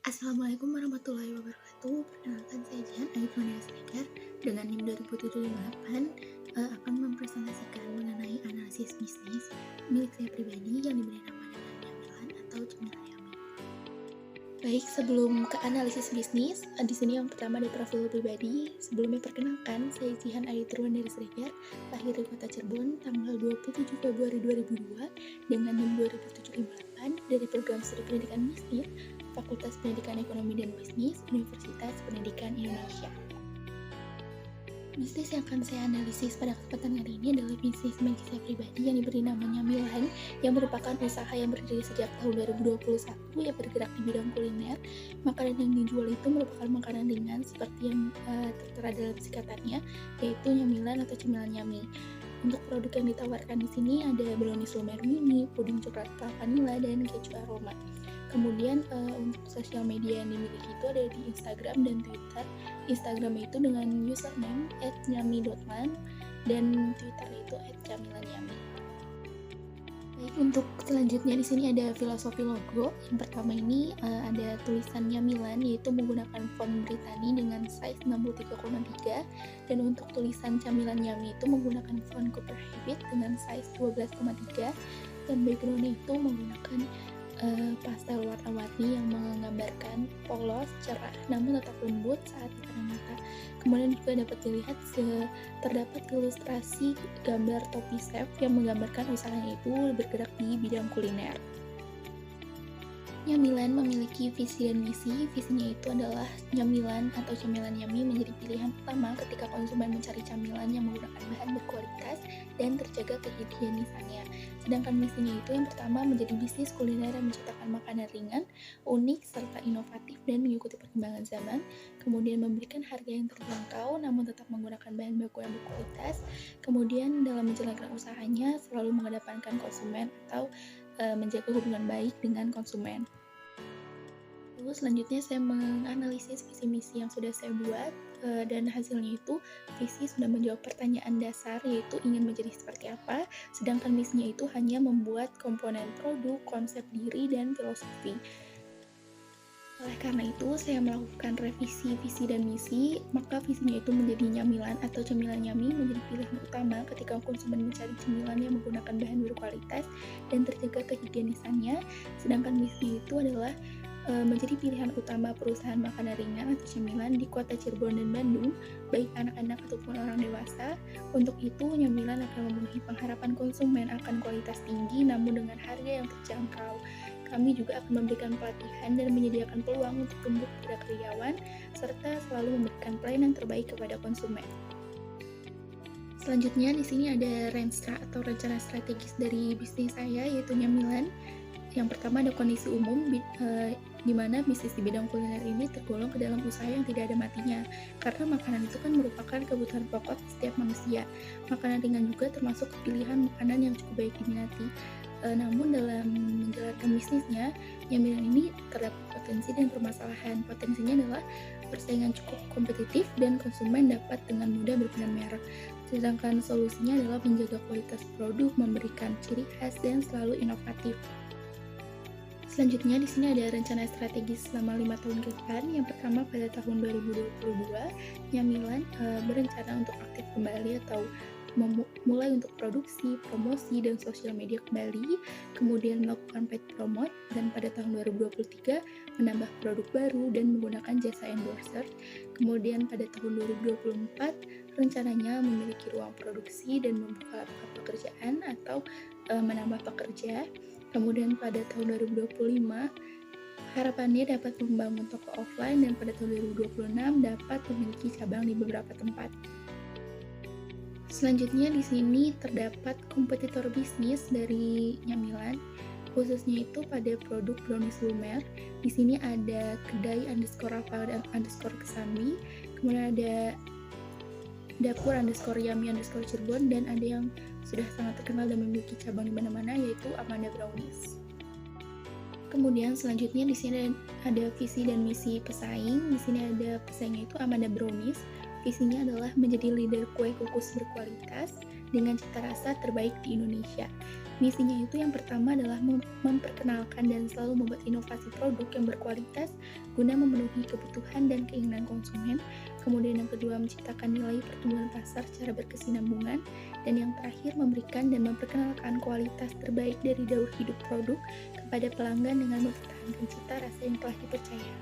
Assalamualaikum warahmatullahi wabarakatuh. Perkenalkan saya Jihan Aifronia Siregar dengan NIM 2078 akan mempresentasikan mengenai analisis bisnis milik saya pribadi yang diberi nama dengan Yamilan atau Cemilan Yami. Baik, sebelum ke analisis bisnis, di sini yang pertama ada profil pribadi. Sebelumnya perkenalkan, saya Jihan Aifronia Siregar, lahir di Kota Cirebon tanggal 27 Februari 2002 dengan NIM 2078 dari program studi pendidikan bisnis Fakultas Pendidikan Ekonomi dan Bisnis, Universitas Pendidikan Indonesia. Bisnis yang akan saya analisis pada kesempatan hari ini adalah bisnis milik saya pribadi yang diberi namanya Milan, yang merupakan usaha yang berdiri sejak tahun 2021 yang bergerak di bidang kuliner. Makanan yang dijual itu merupakan makanan ringan seperti yang tertera dalam singkatannya, yaitu Nyamilan atau Cemilan Yami. Untuk produk yang ditawarkan di sini ada brownies lumer mini, puding coklat vanila, dan keju aroma. Kemudian untuk sosial media yang dimiliki itu ada di Instagram dan Twitter. Instagram itu dengan username @nyami.man dan Twitter itu @camilanyami. Baik, untuk selanjutnya di sini ada filosofi logo. Yang pertama ini ada tulisan Nyamilan, yaitu menggunakan font Britani dengan size 63,3, dan untuk tulisan Camilan Yami itu menggunakan font Cooper Habit dengan size 12,3, dan backgroundnya itu menggunakan pastel warna-warni yang menggambarkan polos, cerah, namun tetap lembut saat dipandang mata. Kemudian juga dapat dilihat terdapat ilustrasi gambar topi chef yang menggambarkan usahanya itu bergerak di bidang kuliner. Nyamilan memiliki visi dan misi. Visinya itu adalah Nyamilan atau Cemilan Yami menjadi pilihan utama ketika konsumen mencari camilan yang menggunakan bahan berkualitas dan terjaga kehigienisannya. Sedangkan misinya itu yang pertama menjadi bisnis kuliner yang menciptakan makanan ringan, unik, serta inovatif dan mengikuti perkembangan zaman. Kemudian memberikan harga yang terjangkau namun tetap menggunakan bahan baku yang berkualitas. Kemudian dalam menjalankan usahanya selalu mengedepankan konsumen atau menjaga hubungan baik dengan konsumen. Lalu selanjutnya saya menganalisis visi misi yang sudah saya buat, dan hasilnya itu visi sudah menjawab pertanyaan dasar, yaitu ingin menjadi seperti apa, sedangkan misinya itu hanya membuat komponen produk, konsep diri, dan filosofi. Oleh karena itu, saya melakukan revisi visi dan misi, maka visinya itu menjadi Nyamilan atau Cemilan Yami menjadi pilihan utama ketika konsumen mencari cemilan yang menggunakan bahan berkualitas dan terjaga kehigienisannya, sedangkan misi itu adalah menjadi pilihan utama perusahaan makanan ringan atau cemilan di kota Cirebon dan Bandung, baik anak-anak ataupun orang dewasa. Untuk itu, Nyamilan akan memenuhi pengharapan konsumen akan kualitas tinggi namun dengan harga yang terjangkau. Kami juga akan memberikan pelatihan dan menyediakan peluang untuk tumbuh pada karyawan, serta selalu memberikan pelayanan terbaik kepada konsumen. Selanjutnya di sini ada rencana strategis dari bisnis saya, yaitu Nyamilan. Yang pertama ada kondisi umum, di mana bisnis di bidang kuliner ini tergolong ke dalam usaha yang tidak ada matinya, karena makanan itu kan merupakan kebutuhan pokok setiap manusia. Makanan ringan juga termasuk pilihan makanan yang cukup baik diminati. Namun dalam menjalankan bisnisnya, Nyamilan ini terdapat potensi dan permasalahan. Potensinya adalah persaingan cukup kompetitif dan konsumen dapat dengan mudah berpindah merek. Sedangkan solusinya adalah menjaga kualitas produk, memberikan ciri khas, dan selalu inovatif. Selanjutnya di sini ada rencana strategis selama 5 tahun ke depan. Yang pertama pada tahun 2022, Nyamilan berencana untuk aktif kembali atau mulai untuk produksi, promosi, dan sosial media kembali, kemudian melakukan paid promote, dan pada tahun 2023 menambah produk baru dan menggunakan jasa endorser. Kemudian pada tahun 2024 rencananya memiliki ruang produksi dan membuka pekerjaan atau menambah pekerja. Kemudian pada tahun 2025 harapannya dapat membangun toko offline, dan pada tahun 2026 dapat memiliki cabang di beberapa tempat. Selanjutnya di sini terdapat kompetitor bisnis dari Nyamilan, khususnya itu pada produk brownies lumer. Di sini ada kedai _Rafa _Kesambi, kemudian ada dapur _Yami _Cirebon, dan ada yang sudah sangat terkenal dan memiliki cabang di mana-mana, yaitu Amanda Brownies. Kemudian selanjutnya di sini ada visi dan misi pesaing. Di sini ada pesaingnya itu Amanda Brownies. Visinya adalah menjadi leader kue kukus berkualitas. dengan cita rasa terbaik di Indonesia. Misinya itu yang pertama adalah memperkenalkan dan selalu membuat inovasi produk yang berkualitas guna memenuhi kebutuhan dan keinginan konsumen. Kemudian yang kedua, menciptakan nilai pertumbuhan pasar secara berkesinambungan. Dan yang terakhir, memberikan dan memperkenalkan kualitas terbaik dari daur hidup produk kepada pelanggan dengan mempertahankan cita rasa yang telah dipercaya.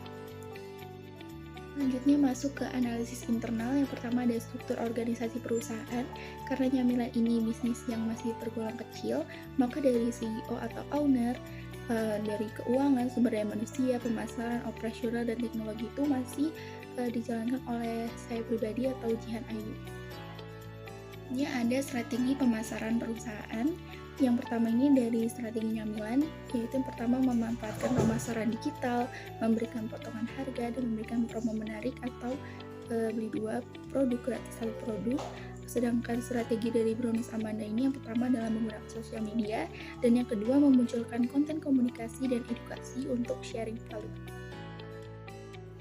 Selanjutnya masuk ke analisis internal. Yang pertama ada struktur organisasi perusahaan. Karena nyamilan ini bisnis yang masih tergolong kecil, maka dari CEO atau owner, dari keuangan, sumber daya manusia, pemasaran, operasional, dan teknologi itu masih dijalankan oleh saya pribadi atau Jihan Ayu. Ini ada strategi pemasaran perusahaan. Yang pertama ini dari strategi nyamilan, yaitu yang pertama memanfaatkan pemasaran digital, memberikan potongan harga, dan memberikan promo menarik atau beli 2 produk gratis 1 produk. Sedangkan strategi dari Brownies Amanda ini yang pertama adalah menggunakan sosial media, dan yang kedua memunculkan konten komunikasi dan edukasi untuk sharing produk.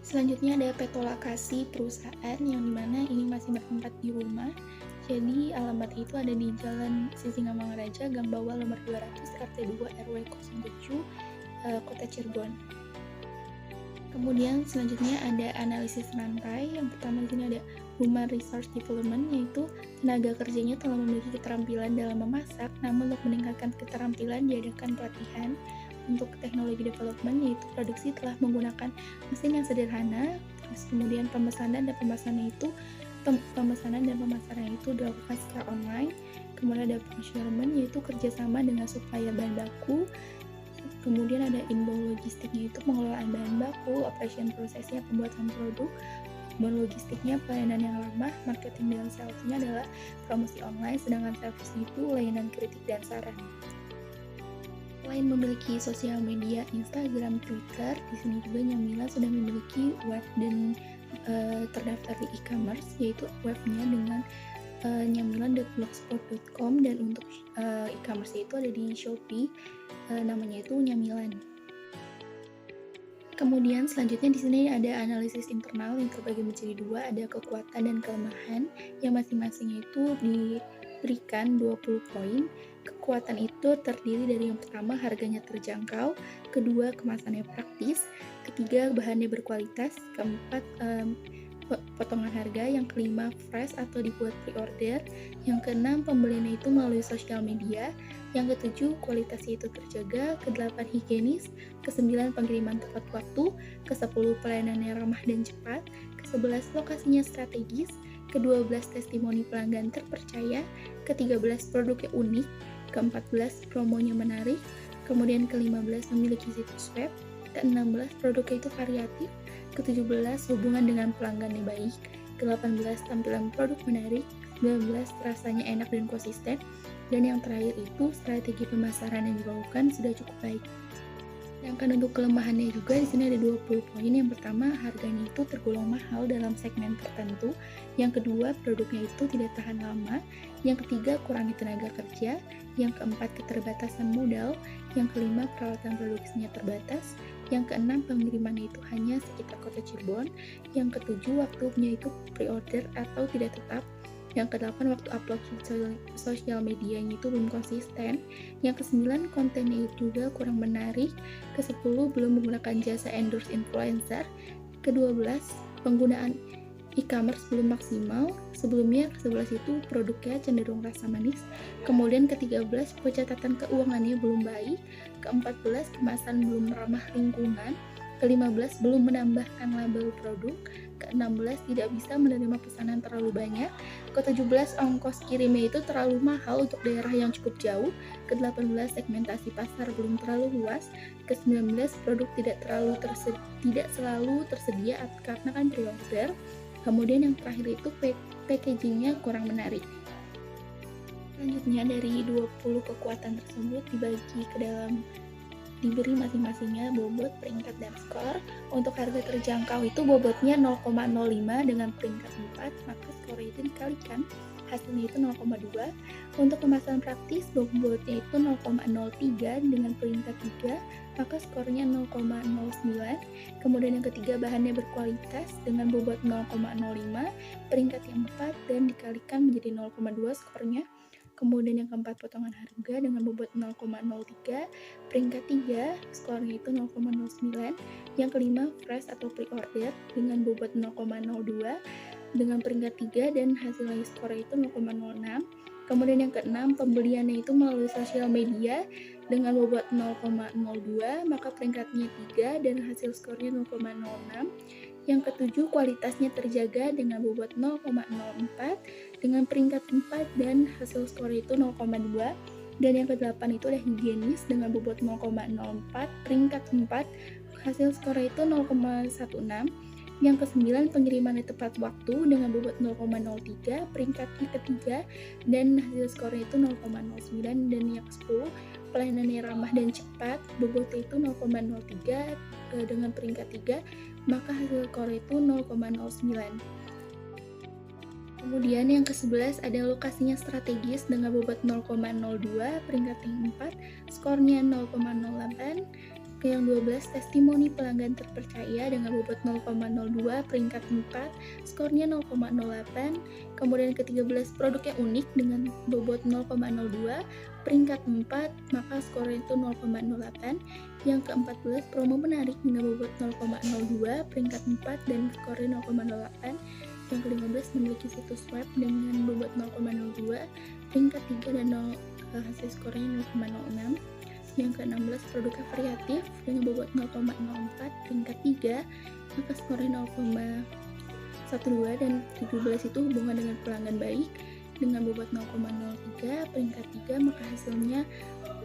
Selanjutnya ada petolokasi perusahaan yang dimana ini masih bertempat di rumah. Jadi alamat itu ada di Jalan Sisingamangaraja, Gang Bawah nomor 200, RT 2 RW 07, Kota Cirebon. Kemudian selanjutnya ada analisis rantai. Yang pertama di sini ada Human Resource Development, yaitu tenaga kerjanya telah memiliki keterampilan dalam memasak, namun untuk meningkatkan keterampilan diadakan pelatihan. Untuk teknologi development, yaitu produksi telah menggunakan mesin yang sederhana. Terus kemudian pemesanan dan pemasaran itu dilakukan secara online. Kemudian ada procurement, yaitu kerjasama dengan supplier bahan baku. Kemudian ada inbound logistiknya, itu pengelolaan bahan baku, operation prosesnya pembuatan produk, outbound logistiknya pelayanan yang ramah, marketing dan salesnya adalah promosi online, sedangkan service itu layanan kritik dan saran. Selain memiliki sosial media Instagram, Twitter, di sini juga Nyamila sudah memiliki web dan terdaftar di e-commerce, yaitu webnya dengan nyamilan.blogspot.com, dan untuk e-commerce itu ada di Shopee, namanya itu Nyamilan. Kemudian selanjutnya di sini ada analisis internal yang terbagi menjadi 2, ada kekuatan dan kelemahan yang masing-masingnya itu diberikan 20 poin. Kekuatan itu terdiri dari yang pertama harganya terjangkau, kedua kemasannya praktis, ketiga bahannya berkualitas, keempat potongan harga, yang kelima fresh atau dibuat pre-order, yang keenam pembeliannya itu melalui sosial media, yang ketujuh kualitasnya itu terjaga, kedelapan higienis, kesembilan pengiriman tepat waktu, kesepuluh pelayanannya ramah dan cepat, kesebelas lokasinya strategis, ke-12 testimoni pelanggan terpercaya, ke-13 produknya unik, ke-14 promonya menarik, kemudian ke-15 memiliki situs web, ke-16 produknya itu variatif, ke-17 hubungan dengan pelanggannya baik, ke-18 tampilan produk menarik, 19 rasanya enak dan konsisten, dan yang terakhir itu strategi pemasaran yang dilakukan sudah cukup baik. Sedangkan untuk kelemahannya juga di sini ada 20 poin. Yang pertama, harganya itu tergolong mahal dalam segmen tertentu. Yang kedua, produknya itu tidak tahan lama. Yang ketiga, kurangnya tenaga kerja. Yang keempat, keterbatasan modal. Yang kelima, peralatan produksinya terbatas. Yang keenam, pengirimannya itu hanya sekitar Kota Cirebon. Yang ketujuh, waktunya itu pre-order atau tidak tetap. Yang kedelapan, waktu upload sosial medianya itu belum konsisten. Yang kesembilan, kontennya itu juga kurang menarik. Ke-10, belum menggunakan jasa endorse influencer. Ke-12, penggunaan e-commerce belum maksimal. Sebelumnya ke-11 itu produknya cenderung rasa manis. Kemudian ke-13, pencatatan keuangannya belum baik. Ke-14, kemasan belum ramah lingkungan. Ke-15, belum menambahkan label produk. Ke-16, tidak bisa menerima pesanan terlalu banyak. Ke-17, ongkos kirimnya itu terlalu mahal untuk daerah yang cukup jauh. Ke-18, segmentasi pasar belum terlalu luas. Ke-19, produk tidak selalu tersedia karena kan pre-order. Kemudian yang terakhir itu packagingnya kurang menarik. Selanjutnya dari 20 kekuatan tersebut diberi masing-masingnya bobot, peringkat, dan skor. Untuk harga terjangkau itu bobotnya 0,05 dengan peringkat 4, maka skor itu dikalikan, hasilnya itu 0,2. Untuk kemasan praktis, bobotnya itu 0,03 dengan peringkat 3, maka skornya 0,09. Kemudian yang ketiga, bahannya berkualitas dengan bobot 0,05, peringkat yang 4, dan dikalikan menjadi 0,2 skornya. Kemudian yang keempat potongan harga dengan bobot 0,03. Peringkat 3 skornya itu 0,09. Yang kelima fresh atau pre-order dengan bobot 0,02 dengan peringkat 3 dan hasil skor itu 0,06. Kemudian yang keenam pembeliannya itu melalui sosial media dengan bobot 0,02, maka peringkatnya 3 dan hasil skornya 0,06. Yang ketujuh kualitasnya terjaga dengan bobot 0,04 dengan peringkat 4 dan hasil skor itu 0,2. Dan yang kedelapan itu ada higienis dengan bobot 0,04, peringkat 4, hasil skor itu 0,16. Yang kesembilan pengirimannya tepat waktu dengan bobot 0,03, peringkatnya ketiga dan hasil skornya itu 0,09. Dan yang ke-10 pelayanannya ramah dan cepat, bobotnya itu 0,03 dengan peringkat 3, maka hasil skor itu 0,09. Kemudian yang ke-11 ada lokasinya strategis dengan bobot 0,02, peringkat yang 4, skornya 0,08. Yang 12 testimoni pelanggan terpercaya dengan bobot 0,02, peringkat 4, skornya 0,08. Kemudian ke-13 produknya unik dengan bobot 0,02, peringkat 4, maka skornya itu 0,08. Yang ke-14 promo menarik dengan bobot 0,02, peringkat 4 dan skornya 0,08. Yang ke-15 memiliki situs web dengan bobot 0,02, peringkat 3 dan hasil skornya 0,06. Yang ke-16 produknya variatif dengan bobot 0,04, peringkat 3, maka skornya 0,12. Dan 17 itu hubungan dengan pelanggan baik dengan bobot 0,03, peringkat 3, maka hasilnya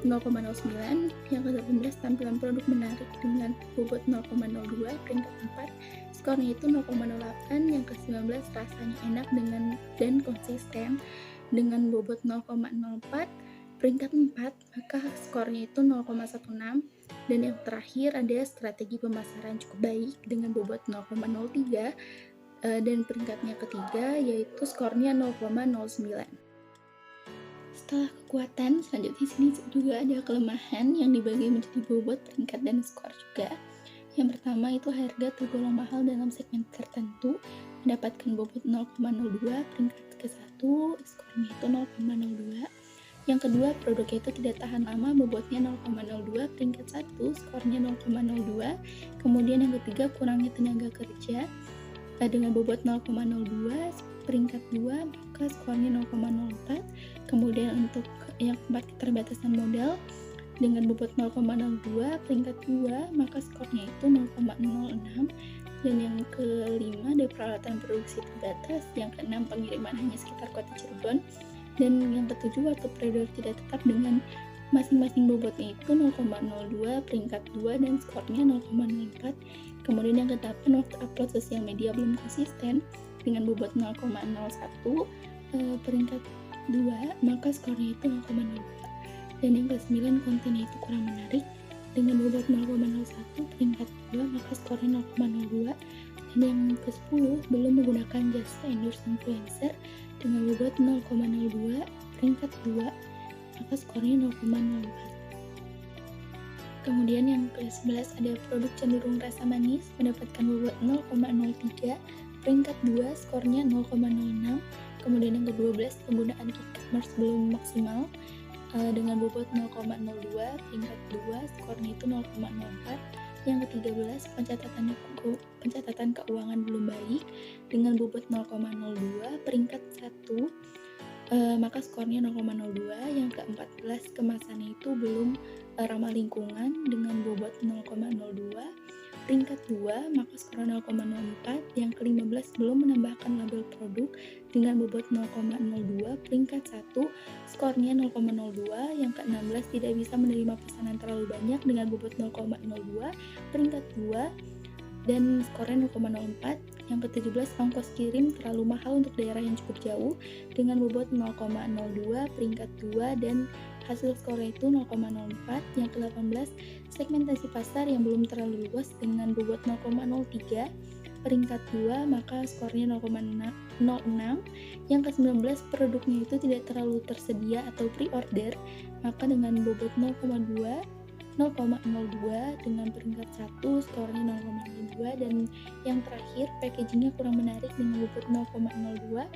0,09. Yang ke-18 tampilan produk menarik dengan bobot 0,02, peringkat 4, skornya itu 0,08. Yang ke-19 rasanya enak dan konsisten dengan bobot 0,04, peringkat 4, maka skornya itu 0,16. Dan yang terakhir ada strategi pemasaran cukup baik dengan bobot 0,03 dan peringkatnya ketiga yaitu skornya 0,09. Setelah kekuatan, selanjutnya di sini juga ada kelemahan yang dibagi menjadi bobot, peringkat, dan skor juga. Yang pertama itu harga tergolong mahal dalam segmen tertentu, mendapatkan bobot 0,02, peringkat ke-1, skornya itu 0,02. Yang kedua, produknya itu tidak tahan lama, bobotnya 0,02, peringkat 1, skornya 0,02. Kemudian yang ketiga, kurangnya tenaga kerja dengan bobot 0,02, peringkat 2, maka skornya 0,04. Kemudian untuk yang keempat, keterbatasan modal dengan bobot 0,02, peringkat 2, maka skornya itu 0,06. Dan yang kelima, ada peralatan produksi terbatas. Yang keenam, pengiriman hanya sekitar kota Cirebon. Dan yang ketujuh, waktu periode tidak tetap dengan masing-masing bobotnya itu 0,02, peringkat 2, dan skornya 0,04. Kemudian yang ke-8, waktu upload sosial media belum konsisten dengan bobot 0,01, peringkat 2, maka skornya itu 0,02. Dan yang ke-9, kontennya itu kurang menarik dengan bobot 0,01, peringkat 2, maka skornya 0,02. Dan yang ke-10, belum menggunakan jasa endorse influencer dengan bobot 0,02, peringkat 2, maka skornya 0,04. Kemudian yang ke-11 ada produk cenderung rasa manis mendapatkan bobot 0,03, peringkat 2, skornya 0,06. Kemudian yang ke-12 penggunaan e-commerce belum maksimal dengan bobot 0,02, peringkat 2, skornya itu 0,04. Yang ke-13 pencatatan keuangan belum baik dengan bobot 0,02, peringkat 1, maka skornya 0,02. Yang ke-14 kemasannya itu belum ramah lingkungan dengan bobot 0,02, peringkat 2, maka skornya 0,04. Yang ke-15 belum menambahkan label produk dengan bobot 0,02, peringkat 1, skornya 0,02. Yang ke-16 tidak bisa menerima pesanan terlalu banyak dengan bobot 0,02, peringkat 2, dan skornya 0,04. Yang ke-17 ongkos kirim terlalu mahal untuk daerah yang cukup jauh dengan bobot 0,02, peringkat 2, dan hasil skornya itu 0,04. Yang ke-18 segmentasi pasar yang belum terlalu luas dengan bobot 0,03, peringkat 2, maka skornya 0,06. Yang ke-19 produknya itu tidak terlalu tersedia atau pre-order, maka dengan bobot 0,02 dengan peringkat 1, skornya 0,02. Dan yang terakhir packagingnya kurang menarik dengan bobot 0,02,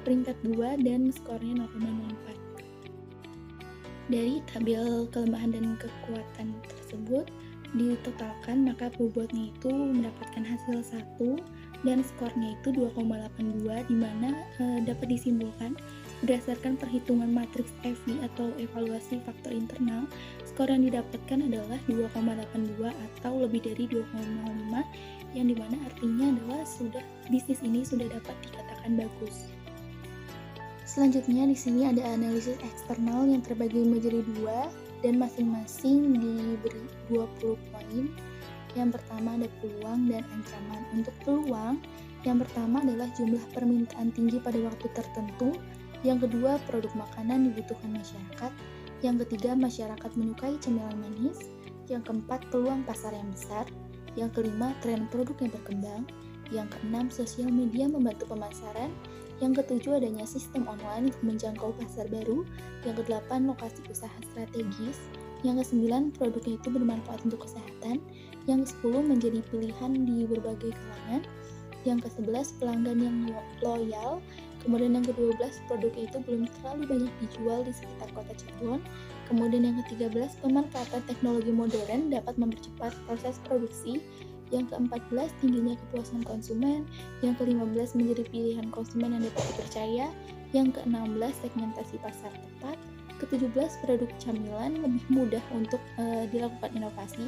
peringkat 2, dan skornya 0,04. Dari tabel kelemahan dan kekuatan tersebut ditotalkan, maka bobotnya itu mendapatkan hasil 1 dan skornya itu 2,82, di mana dapat disimpulkan berdasarkan perhitungan matriks EVI atau evaluasi faktor internal, skor yang didapatkan adalah 2,82 atau lebih dari 2,05, yang dimana artinya adalah bisnis ini sudah dapat dikatakan bagus. Selanjutnya di sini ada analisis eksternal yang terbagi menjadi 2 dan masing-masing diberi 20 poin. Yang pertama ada peluang dan ancaman. Untuk peluang, yang pertama adalah jumlah permintaan tinggi pada waktu tertentu. Yang kedua, produk makanan dibutuhkan masyarakat. Yang ketiga, masyarakat menyukai cemilan manis. Yang keempat, peluang pasar yang besar. Yang kelima, tren produk yang berkembang. Yang keenam, sosial media membantu pemasaran. Yang ketujuh, adanya sistem online untuk menjangkau pasar baru. Yang kedelapan, lokasi usaha strategis. Yang kesembilan, produknya itu bermanfaat untuk kesehatan. Yang kesepuluh, menjadi pilihan di berbagai kalangan. Yang ke-11, pelanggan yang loyal. Kemudian yang ke-12, produknya itu belum terlalu banyak dijual di sekitar kota Cirebon. Kemudian yang ke-13, pemanfaatan teknologi modern dapat mempercepat proses produksi. Yang ke-14, tingginya kepuasan konsumen. Yang ke-15, menjadi pilihan konsumen yang dapat dipercaya. Yang ke-16, segmentasi pasar tepat. Ke-17, produk camilan lebih mudah untuk dilakukan inovasi.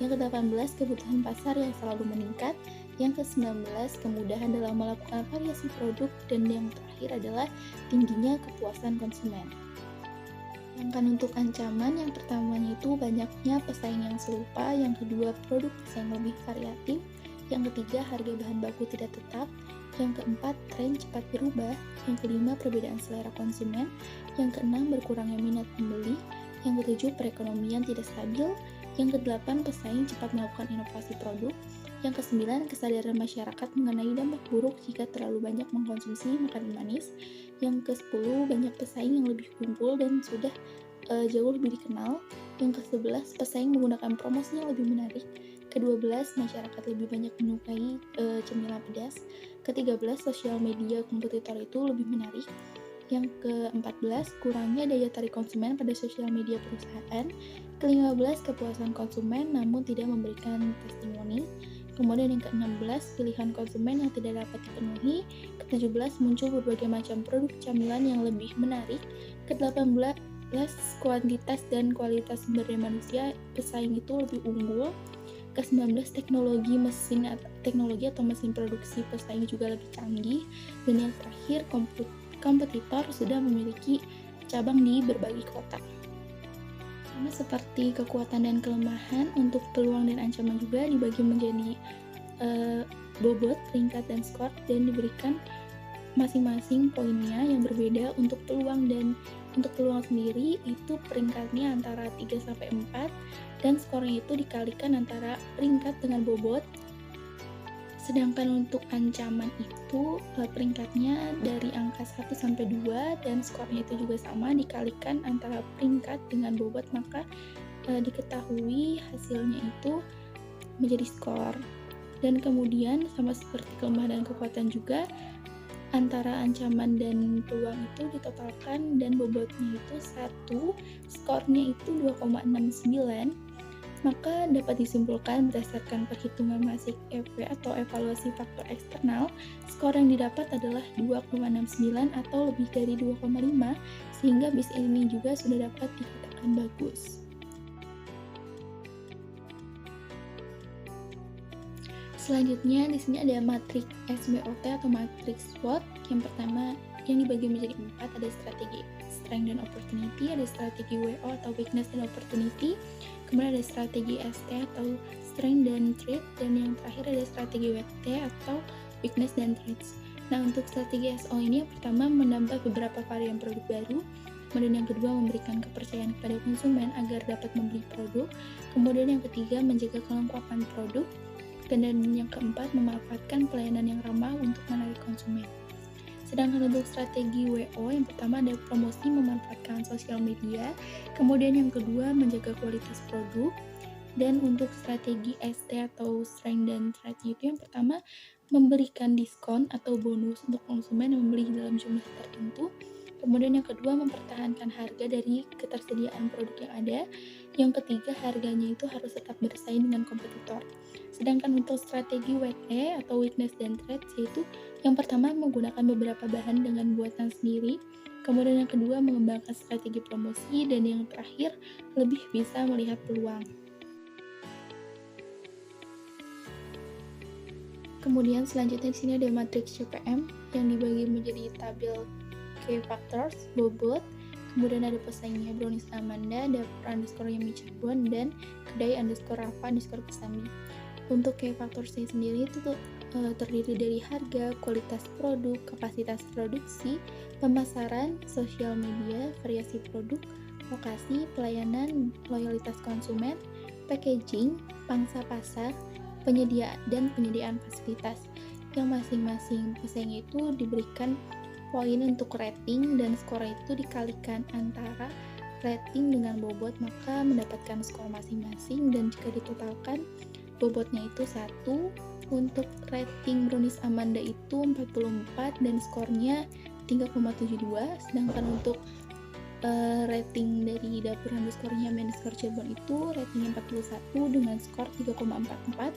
Yang ke-18, kebutuhan pasar yang selalu meningkat. Yang ke-19, kemudahan dalam melakukan variasi produk. Dan yang terakhir adalah tingginya kepuasan konsumen. Sedangkan untuk ancaman, yang pertamanya itu banyaknya pesaing yang serupa, yang kedua produk pesaing lebih variatif, yang ketiga harga bahan baku tidak tetap, yang keempat tren cepat berubah, yang kelima perbedaan selera konsumen, yang keenam berkurangnya minat pembeli, yang ketujuh perekonomian tidak stabil, yang kedelapan pesaing cepat melakukan inovasi produk, yang kesembilan kesadaran masyarakat mengenai dampak buruk jika terlalu banyak mengkonsumsi makanan manis, yang ke-10 banyak pesaing yang lebih kumpul dan sudah jauh lebih dikenal, yang ke-11 pesaing menggunakan promosi yang lebih menarik, ke-12 masyarakat lebih banyak menyukai cemilan pedas, ke-13 sosial media kompetitor itu lebih menarik, yang ke-14 kurangnya daya tarik konsumen pada sosial media perusahaan, ke-15 kepuasan konsumen namun tidak memberikan testimoni. Kemudian yang ke-16, pilihan konsumen yang tidak dapat dipenuhi. Ke-17, muncul berbagai macam produk camilan yang lebih menarik. Ke-18, kuantitas dan kualitas sumber daya manusia pesaing itu lebih unggul. Ke-19, teknologi atau mesin produksi pesaing juga lebih canggih. Dan yang terakhir, kompetitor sudah memiliki cabang di berbagai kota. Sama seperti kekuatan dan kelemahan, untuk peluang dan ancaman juga dibagi menjadi bobot, peringkat, dan skor, dan diberikan masing-masing poinnya yang berbeda. Untuk peluang sendiri itu peringkatnya antara 3-4 dan skornya itu dikalikan antara peringkat dengan bobot. Sedangkan untuk ancaman itu peringkatnya dari angka 1-2 dan skornya itu juga sama dikalikan antara peringkat dengan bobot, maka diketahui hasilnya itu menjadi skor. Dan kemudian sama seperti kelemahan dan kekuatan juga, antara ancaman dan peluang itu ditotalkan dan bobotnya itu 1, skornya itu 2,69. Maka dapat disimpulkan berdasarkan perhitungan masing EV atau evaluasi faktor eksternal, skor yang didapat adalah 2,69 atau lebih dari 2,5, sehingga bisnis ini juga sudah dapat dikatakan bagus. Selanjutnya di sini ada matriks SWOT atau matriks SWOT. Yang pertama yang dibagi menjadi 4, ada strategi strength dan opportunity, ada strategi WO atau weakness dan opportunity, kemudian ada strategi ST atau strength dan threat, dan yang terakhir ada strategi WT atau weakness dan threats. Nah, untuk strategi SO ini yang pertama menambah beberapa varian produk baru, kemudian yang kedua memberikan kepercayaan kepada konsumen agar dapat membeli produk, kemudian yang ketiga menjaga kelengkapan produk, dan yang keempat memanfaatkan pelayanan yang ramah untuk menarik konsumen. Sedangkan untuk strategi WO, yang pertama ada promosi memanfaatkan sosial media, kemudian yang kedua menjaga kualitas produk, dan untuk strategi ST atau strength dan threat itu yang pertama memberikan diskon atau bonus untuk konsumen yang membeli dalam jumlah tertentu, Kemudian yang kedua, mempertahankan harga dari ketersediaan produk yang ada. Yang ketiga, harganya itu harus tetap bersaing dengan kompetitor. Sedangkan untuk strategi WE atau weakness dan threats, yaitu yang pertama menggunakan beberapa bahan dengan buatan sendiri, kemudian yang kedua mengembangkan strategi promosi, dan yang terakhir lebih bisa melihat peluang. Kemudian selanjutnya di sini ada matriks CPM yang dibagi menjadi tabel key factors, bobot, kemudian ada pesaingnya Brownies Amanda, dapur underscore Yummy Cirebon, dan kedai underscore Rafa underscore Kesambi. Untuk key factorsnya sendiri itu terdiri dari harga, kualitas produk, kapasitas produksi, pemasaran, sosial media, variasi produk, lokasi, pelayanan, loyalitas konsumen, packaging, pangsa pasar, penyediaan fasilitas. Yang masing-masing pesaing itu diberikan poin untuk rating, dan skor itu dikalikan antara rating dengan bobot, maka mendapatkan skor masing-masing, dan jika ditotalkan bobotnya itu 1. Untuk rating Brownies Amanda itu 44 dan skornya 3,72, sedangkan untuk rating dari dapur underscore Yummy underscore Cirebon itu ratingnya 41 dengan skor 3,44,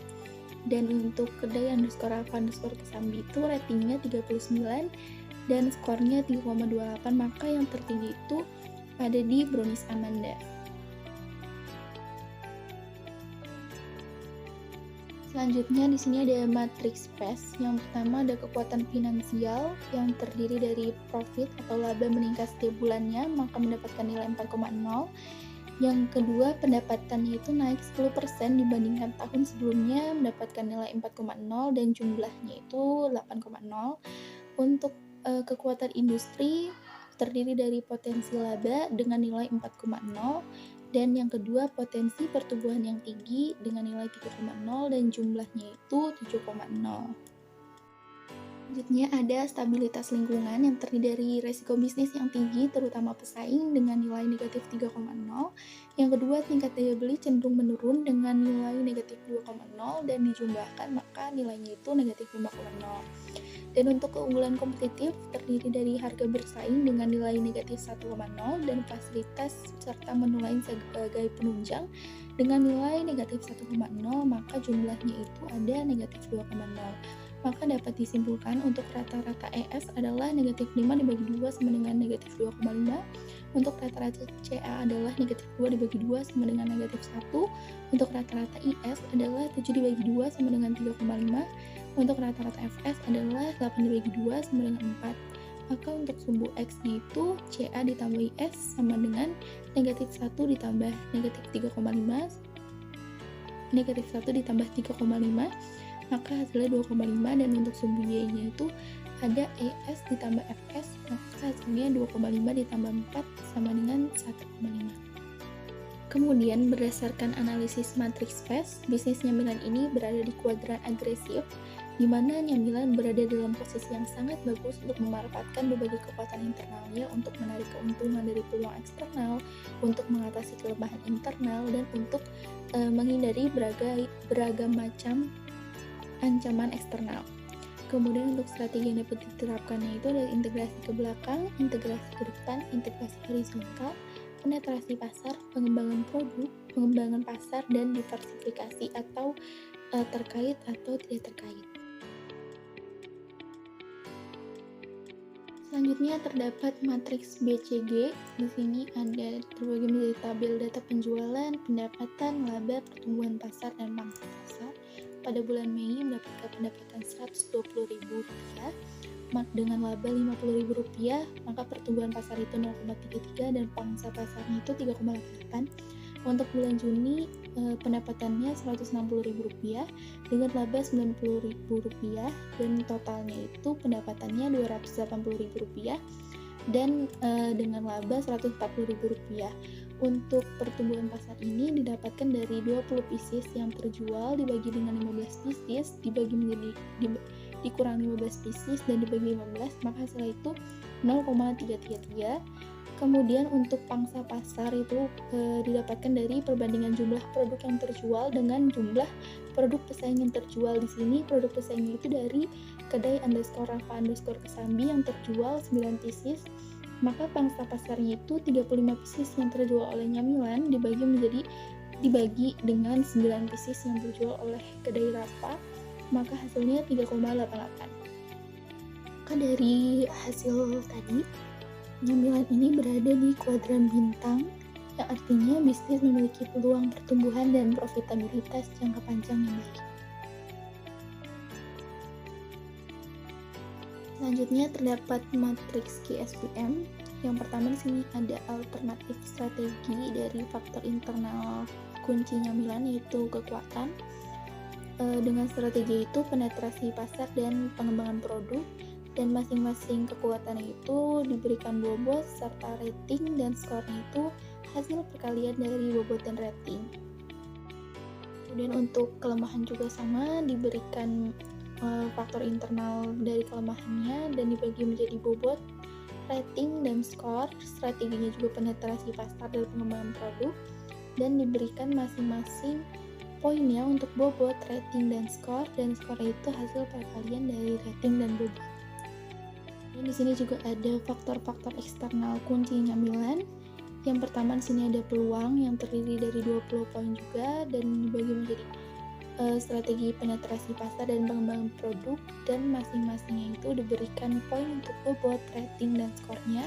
dan untuk kedai underscore Rafa underscore Kesambi itu ratingnya 39 dan skornya 3,28, maka yang tertinggi itu ada di Brownies Amanda. Selanjutnya di sini ada matriks PES. Yang pertama ada kekuatan finansial yang terdiri dari profit atau laba meningkat setiap bulannya, maka mendapatkan nilai 4,0. Yang kedua, pendapatannya itu naik 10% dibandingkan tahun sebelumnya, mendapatkan nilai 4,0 dan jumlahnya itu 8,0. Untuk kekuatan industri terdiri dari potensi laba dengan nilai 4,0, dan yang kedua potensi pertumbuhan yang tinggi dengan nilai 3,0 dan jumlahnya itu 7,0. Selanjutnya ada stabilitas lingkungan yang terdiri dari resiko bisnis yang tinggi terutama pesaing dengan nilai negatif 3,0. Yang kedua, tingkat daya beli cenderung menurun dengan nilai negatif 2,0 dan dijumlahkan maka nilainya itu negatif 5,0. Dan untuk keunggulan kompetitif terdiri dari harga bersaing dengan nilai negatif 1,0 dan fasilitas serta menu lain sebagai penunjang dengan nilai negatif 1,0, maka jumlahnya itu ada negatif 2,0. Maka dapat disimpulkan untuk rata-rata ES adalah negatif 5 dibagi 2 sama dengan negatif 2,5. Untuk rata-rata CA adalah negatif 2 dibagi 2 sama dengan negatif 1. Untuk rata-rata IS adalah 7 dibagi 2 sama dengan 3,5. Untuk rata-rata FS adalah 8 dibagi 2 sama dengan 4. Maka untuk sumbu X-nya itu CA ditambah IS sama dengan negatif 1 ditambah negatif 3,5, negatif 1 ditambah 3,5, maka hasilnya 2,5. Dan untuk sumbu Y-nya itu ada ES ditambah FS, maka hasilnya 2,5 ditambah 4 sama dengan 1,5. Kemudian berdasarkan analisis matriks PES, bisnis nyamilan ini berada di kuadran agresif, di mana nyamilan berada dalam posisi yang sangat bagus untuk memanfaatkan berbagai kekuatan internalnya untuk menarik keuntungan dari peluang eksternal, untuk mengatasi kelemahan internal, dan untuk menghindari beragam macam ancaman eksternal. Kemudian untuk strategi yang dapat diterapkannya itu ada integrasi ke belakang, integrasi ke depan, integrasi horizontal, penetrasi pasar, pengembangan produk, pengembangan pasar, dan diversifikasi atau terkait atau tidak terkait. Selanjutnya terdapat matriks BCG. Di sini ada terbagi menjadi tabel data penjualan, pendapatan, laba, pertumbuhan pasar, dan pangsa pasar. Pada bulan Mei mendapatkan pendapatan Rp120.000 dengan laba Rp50.000, maka pertumbuhan pasar itu 0,33 dan pangsa pasarnya itu 3,8. Untuk bulan Juni pendapatannya Rp160.000 dengan laba Rp90.000 dan totalnya itu pendapatannya Rp280.000 dan dengan laba Rp140.000. Untuk pertumbuhan pasar ini didapatkan dari 20 pieces yang terjual dibagi dengan 15 pieces dikurangi 15 pieces dan dibagi 15, maka hasilnya itu 0,333. Kemudian untuk pangsa pasar itu didapatkan dari perbandingan jumlah produk yang terjual dengan jumlah produk pesaing yang terjual. Di sini produk pesaingnya itu dari kedai underscore Rafa underscore Kesambi yang terjual 9 pieces, Maka pangsa pasarnya itu 35 pieces yang terjual oleh Nyamilan dibagi dengan 9 pieces yang terjual oleh kedai Rapa, maka hasilnya 3,88. Maka dari hasil tadi, Nyamilan ini berada di kuadran bintang, yang artinya bisnis memiliki peluang pertumbuhan dan profitabilitas jangka panjang yang baik. Selanjutnya terdapat matriks KSPM. Yang pertama di sini ada alternatif strategi dari faktor internal kunci Nyamilan, yaitu kekuatan. Dengan strategi itu penetrasi pasar dan pengembangan produk, dan masing-masing kekuatan itu diberikan bobot serta rating, dan skornya itu hasil perkalian dari bobot dan rating. Kemudian untuk kelemahan juga sama, diberikan faktor internal dari kelemahannya dan dibagi menjadi bobot, rating, dan skor. Strateginya juga penetrasi pasar dan pengembangan produk, dan diberikan masing-masing poinnya untuk bobot, rating, dan skor, dan skornya itu hasil perkalian dari rating dan bobot. Dan di sini juga ada faktor-faktor eksternal kunci Nyamilan. Yang pertama di sini ada peluang yang terdiri dari 20 poin juga, dan dibagi menjadi strategi penetrasi pasar dan pengembangan produk, dan masing-masingnya itu diberikan poin untuk bobot, rating, dan skornya.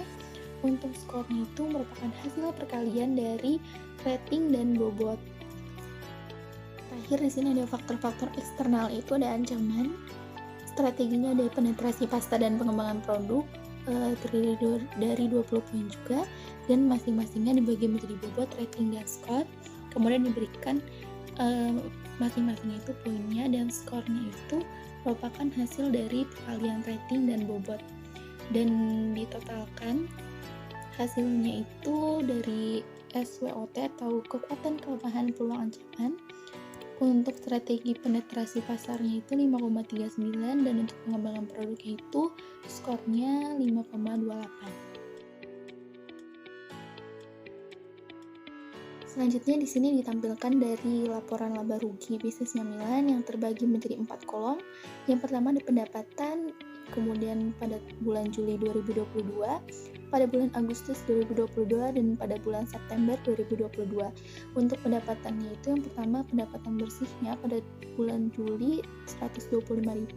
Untuk skornya itu merupakan hasil perkalian dari rating dan bobot. Terakhir di sini ada faktor-faktor eksternal, itu ada ancaman. Strateginya ada penetrasi pasar dan pengembangan produk, terdiri dari 20 poin juga, dan masing-masingnya dibagi menjadi bobot, rating, dan skor. Kemudian diberikan masing-masingnya itu poinnya, dan skornya itu merupakan hasil dari perkalian rating dan bobot, dan ditotalkan hasilnya itu dari SWOT atau kekuatan, kelemahan, peluang, ancaman. Untuk strategi penetrasi pasarnya itu 5,39, dan untuk pengembangan produknya itu skornya 5,28. Selanjutnya di sini ditampilkan dari laporan laba rugi bisnis Nyamilan yang terbagi menjadi 4 kolom. Yang pertama ada pendapatan, kemudian pada bulan Juli 2022, pada bulan Agustus 2022, dan pada bulan September 2022. Untuk pendapatannya itu yang pertama pendapatan bersihnya pada bulan Juli 125.000,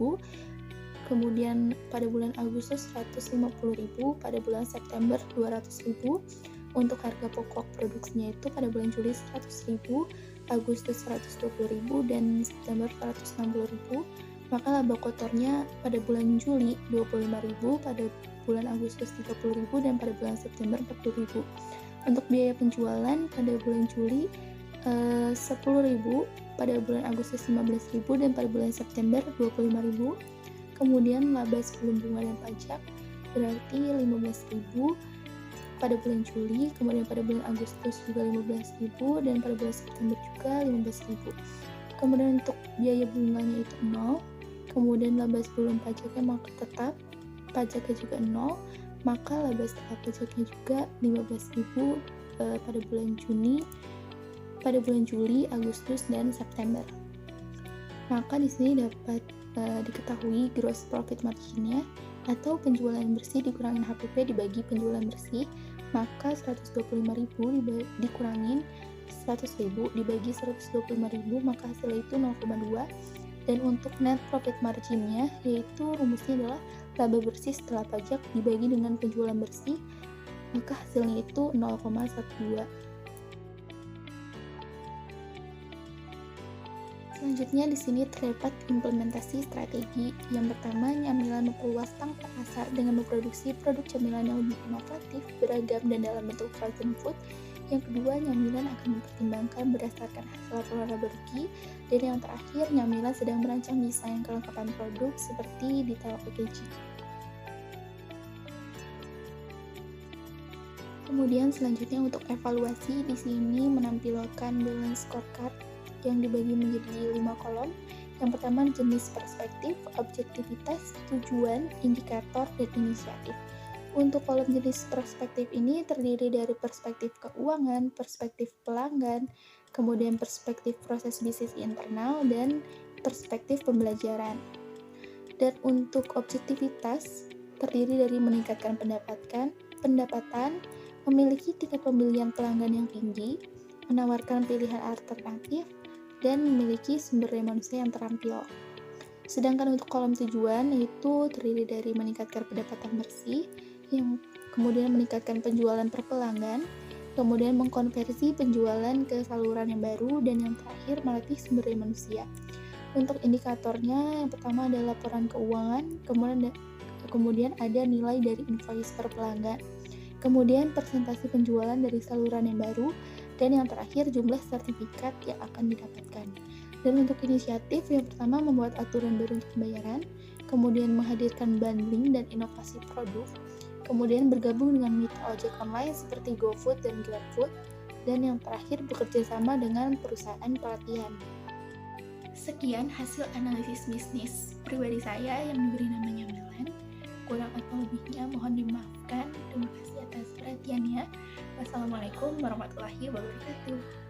kemudian pada bulan Agustus 150.000, pada bulan September 200.000. Untuk harga pokok produksinya itu pada bulan Juli 100.000, Agustus 120.000, dan September 160.000. Maka laba kotornya pada bulan Juli 25.000, pada bulan Agustus 30.000, dan pada bulan September 40.000. Untuk biaya penjualan pada bulan Juli 10.000, pada bulan Agustus 15.000, dan pada bulan September 25.000. Kemudian laba sebelum bunga dan pajak berarti 15.000 pada bulan Juli, kemudian pada bulan Agustus juga 15.000, dan pada bulan September juga 15.000. Kemudian untuk biaya bunganya itu 0, kemudian laba sebelum pajaknya maka tetap pajaknya juga 0, maka laba setelah pajaknya juga 15.000 pada bulan Juli, Agustus, dan September. Maka di sini dapat diketahui gross profit marginnya atau penjualan bersih dikurangin HPP dibagi penjualan bersih, maka 125.000 dikurangin 100.000 dibagi 125.000, maka hasilnya itu 0,2. Dan untuk net profit marginnya, yaitu rumusnya adalah laba bersih setelah pajak dibagi dengan penjualan bersih, maka hasilnya itu 0,12. Selanjutnya di sini terdapat implementasi strategi. Yang pertama, Nyamilan memperluas pangsa pasar dengan memproduksi produk camilan yang lebih inovatif, beragam, dan dalam bentuk frozen food. Yang kedua, Nyamilan akan mempertimbangkan berdasarkan hasil laporan laba rugi. Dan yang terakhir, Nyamilan sedang merancang desain kelengkapan produk seperti detail packaging. Kemudian selanjutnya untuk evaluasi, di sini menampilkan balance scorecard yang dibagi menjadi 5 kolom. Yang pertama jenis perspektif, objektivitas, tujuan, indikator, dan inisiatif. Untuk kolom jenis perspektif ini terdiri dari perspektif keuangan, perspektif pelanggan, kemudian perspektif proses bisnis internal, dan perspektif pembelajaran. Dan untuk objektivitas terdiri dari meningkatkan pendapatan, pendapatan, memiliki tingkat pembelian pelanggan yang tinggi, menawarkan pilihan alternatif, dan memiliki sumber daya manusia yang terampil. Sedangkan untuk kolom tujuan yaitu terdiri dari meningkatkan pendapatan bersih, yang kemudian meningkatkan penjualan per pelanggan, kemudian mengkonversi penjualan ke saluran yang baru, dan yang terakhir melatih sumber daya manusia. Untuk indikatornya, yang pertama adalah laporan keuangan, kemudian ada nilai dari invoice per pelanggan, kemudian persentase penjualan dari saluran yang baru, dan yang terakhir jumlah sertifikat yang akan didapatkan. Dan untuk inisiatif, yang pertama membuat aturan baru untuk pembayaran, kemudian menghadirkan bundling dan inovasi produk, kemudian bergabung dengan mitra ojek online seperti GoFood dan GrabFood, dan yang terakhir bekerja sama dengan perusahaan pelatihan. Sekian hasil analisis bisnis pribadi saya yang diberi namanya Melan. Kurang atau lebihnya mohon dimaafkan. Terima kasih atas perhatiannya. Wassalamualaikum warahmatullahi wabarakatuh.